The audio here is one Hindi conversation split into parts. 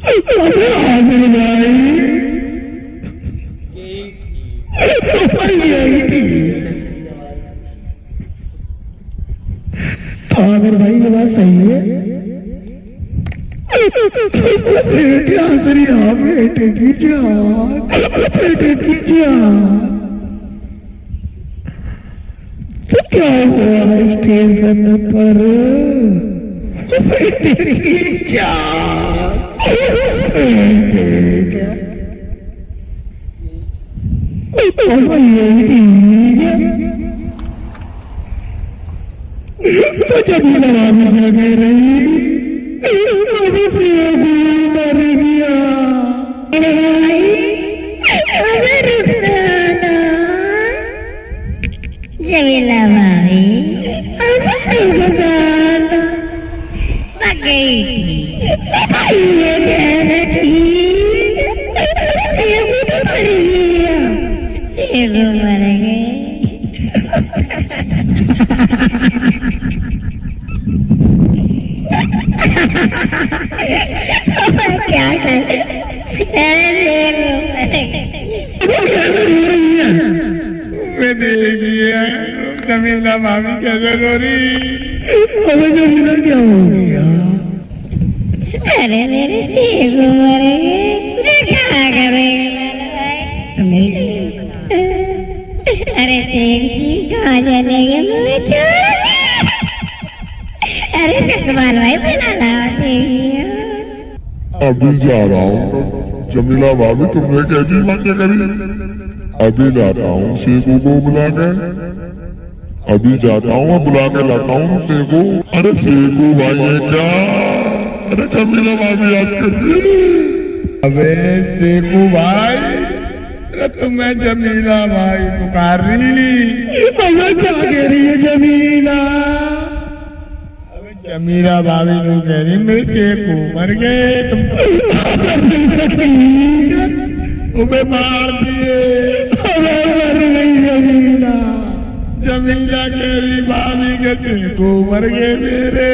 अबे आमिर भाई यही ठीक है। आमिर भाई ये बात सही है। बेटे आसरी हाँ बेटे की जान, बेटे की जान। तो क्या हुआ स्टेशन पर बेटे की जान, बेटे क्या यही ठीक है। तो जमीला भाभी क्या कह रही, अभी से मर गया। जमीला भाभी सेगो मर गए। क्या कर देखिए जमीला भाभी कैसे रो रही। अबे जमीला क्या हो गया। अरे मेरे सेगो मर गए, क्या करेगा। अरे शेख जी कहाँ चले गए, मुझे छोड़ दे। अरे सकबाल भाई बुला लाओ। अभी जा रहा हूँ। जमीला भाभी तुमने कैसी बातें करी। अभी जाता हूँ शेखू को बुला के, अभी जाता हूँ बुला के लाता हूँ शेखू। अरे शेखू भाई है क्या। अरे जमीला भाभी याद कर रही। अबे शेखू भाई, अरे तुम्हें जमीला भाई पुकार रही। अबे क्या कह रही है जमीला। अबे जमीला भाभी तो कह रही मेरे शेखू मर गए। तुम तुम्हें मार दिए। अबे मर गई जमीला। जमीला कह रही भाभी के शेखू मर गए मेरे।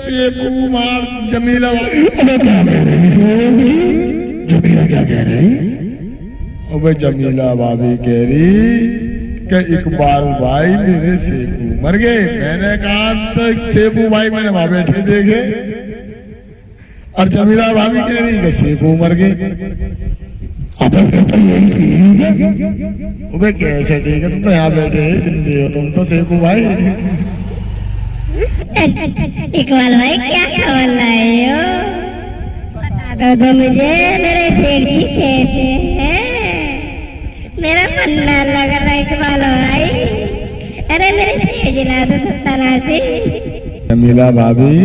शेखू मार जमीला। क्या कह रही जमीला, क्या कह रही। अबे जमीला भाभी कह रही कि इकबाल भाई मेरे शेखू मर गए। मैंने कहा तो शेखू भाई मैंने वहां बैठे देखे, और जमीला भाभी कह रही कि शेखू मर गए। अबे कैसे ठीक है, तुम तो यहाँ बैठे जिंदगी हो, तुम तो शेखू भाई। इकबाल भाई क्या खबर लाए हो, बता दो मुझे। मेरे शेख जी कैसे हैं, मेरा पन्ना लग रहा है इकबाल भाई। अरे मेरे शेख जी ला दो सत्तानासी। जमीला भाभी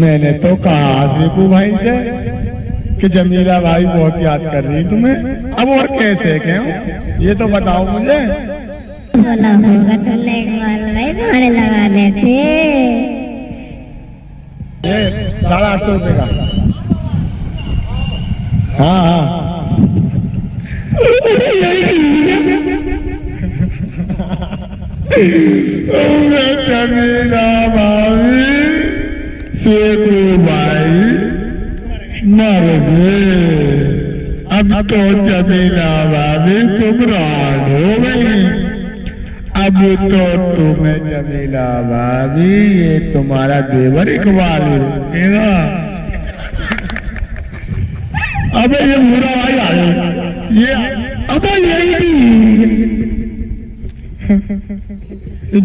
मैंने तो कहा शेखू भाई से कि जमीला भाई बहुत याद कर रही तुम्हें। अब और कैसे क्यों ये तो बताओ मुझे। बोला होगा तुमने इकबाल भाई, तुम्हारे लगा देते। ये 850 रुपए का। हाँ हाँ जमीला भाभी शेखू भाई मर गए। अब तो जमीला भाभी तुम रान हो गई। अब तो तुम्हें जमीला भाभी ये तुम्हारा देवर इकबाल है ना। अबे ये बुरा भाई आ ये। अबे यही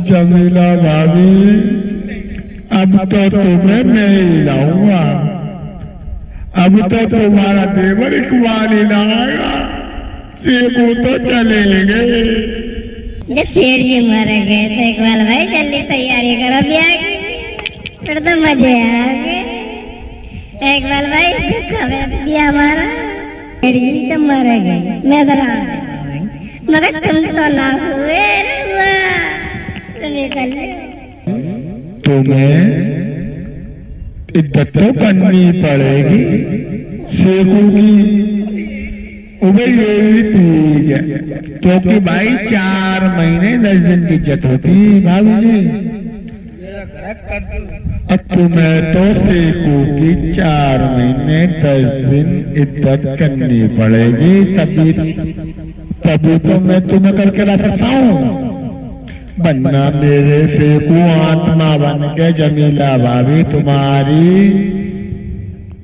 जमीला भाभी अब तो तुम्हें मैं ही लाऊंगा। अब तो तुम्हारा देवर इकबाल ही लाएगा। शेखू तो चले गए। जब शेर जी मर गए तो इकबाल भाई जल्दी तैयारी करो ब्याह की, फिर तो मजे आ गए। इकबाल भाई ब्याह हमारा शेर जी तो मर गए, मैं तो मगर तुम तो ना हुए। तुम्हें इद्दत तो करनी पड़ेगी शेखू की। उबे यही ठीक है, क्योंकि भाई 4 महीने 10 दिन की इज्जत होती भाभी जी। अब तुम्हें तो सेकू की 4 महीने 10 दिन इद्दत करनी पड़ेगी, तभी तो मैं तुम्हें करके ला सकता हूँ, वरना मेरे सेकू आत्मा बन के जमीला भाभी तुम्हारी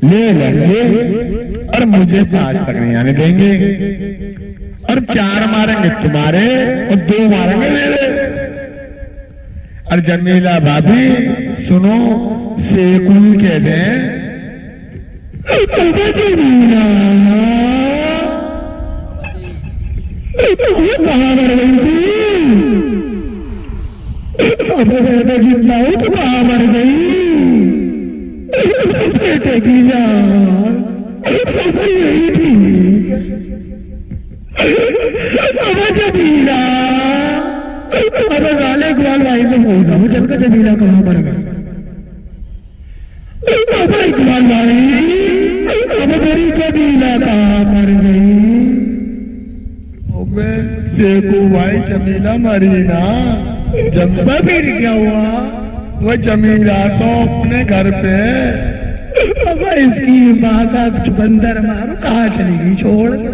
ले लेंगे और मुझे 5 तक नहीं आने देंगे, और 4 मारेंगे तुम्हारे और 2 मारेंगे मेरे। और जमीला भाभी सुनो, सेकू कह दें जमीला कहाँ मर गई थी, अब मैं तो जिंदा हूं तो कहाँ मर गई बेटे की जान, यही थी अब जमीला। अब साले इकबाल भाई से पूछा हूँ चल के जमीला कहाँ मर गई, अब इकबाल भाई अब मेरी जमीला कहाँ मर गई। सेकू भाई जमीला मरी ना, जब फिर क्या हुआ, वो जमीला तो अपने घर पे, अब इसकी माँ का बंदर मारो कहाँ चलेगी छोड़ के।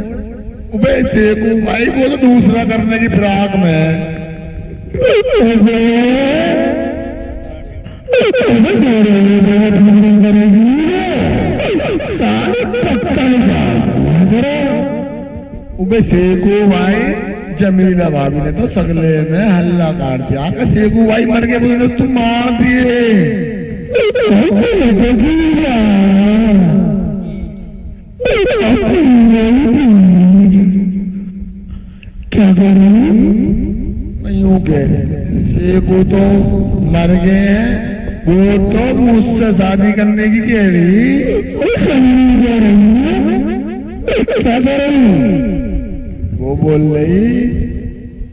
सेकू भाई को तो दूसरा करने की फिराक में सेकू भाई जमीला भाभी ने तो सगले में हल्ला काट दिया कि सेकू भाई मर गए, बोले तुम मार दिए। क्या करूं, मैं यूं कह रहे सेकू तो मर गए हैं, वो तो मुझसे शादी करने की कह रही, क्या कह रही, वो बोल रही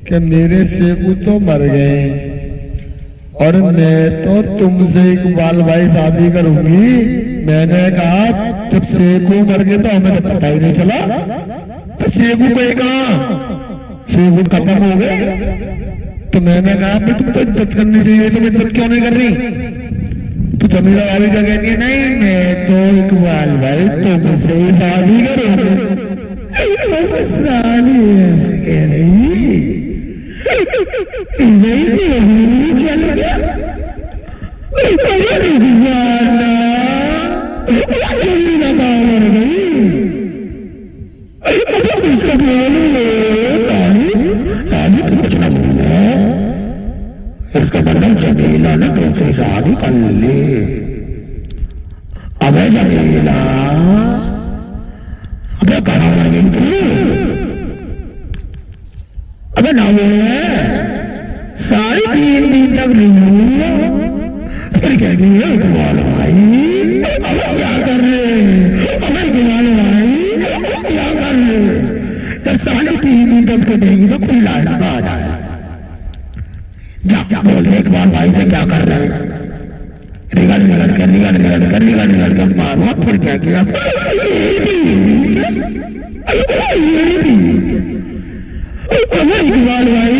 कि मेरे सेकू तो मर गए और मैं तो तुमसे इकबाल भाई शादी करूंगी। मैंने कहा जब सेकू मर गए तो हमें तो पता ही नहीं चला, तो सेकू को कहा सेकू खत्म हो गए, तो मैंने कहा तुम तो इज्जत करनी चाहिए, तुम इज्जत क्यों नहीं कर रही। तो जमीला भाभी क्या कहती है, नहीं मैं तो इकबाल भाई तुमसे ही शादी करूंगी। साली कह रही चल गया जमीला कहाँ मर गई, इसका मतलब जमीला ने दूसरी शादी कर ली। अब जमीला अबे कहाँ मर गई तू, अबे ना वो 3.5 दिन तक रिमूव, फिर कह रही है इकबाल भाई अब क्या कर रहे, अब इकबाल भाई क्या कर रहे, जब 3.5 दिन तक तो देंगे तो खुला लगा आ जाए। क्या बोल रहे इकबाल भाई से क्या कर रहे हैं, रिगड़ कर मारो, फिर क्या किया इकबाल भाई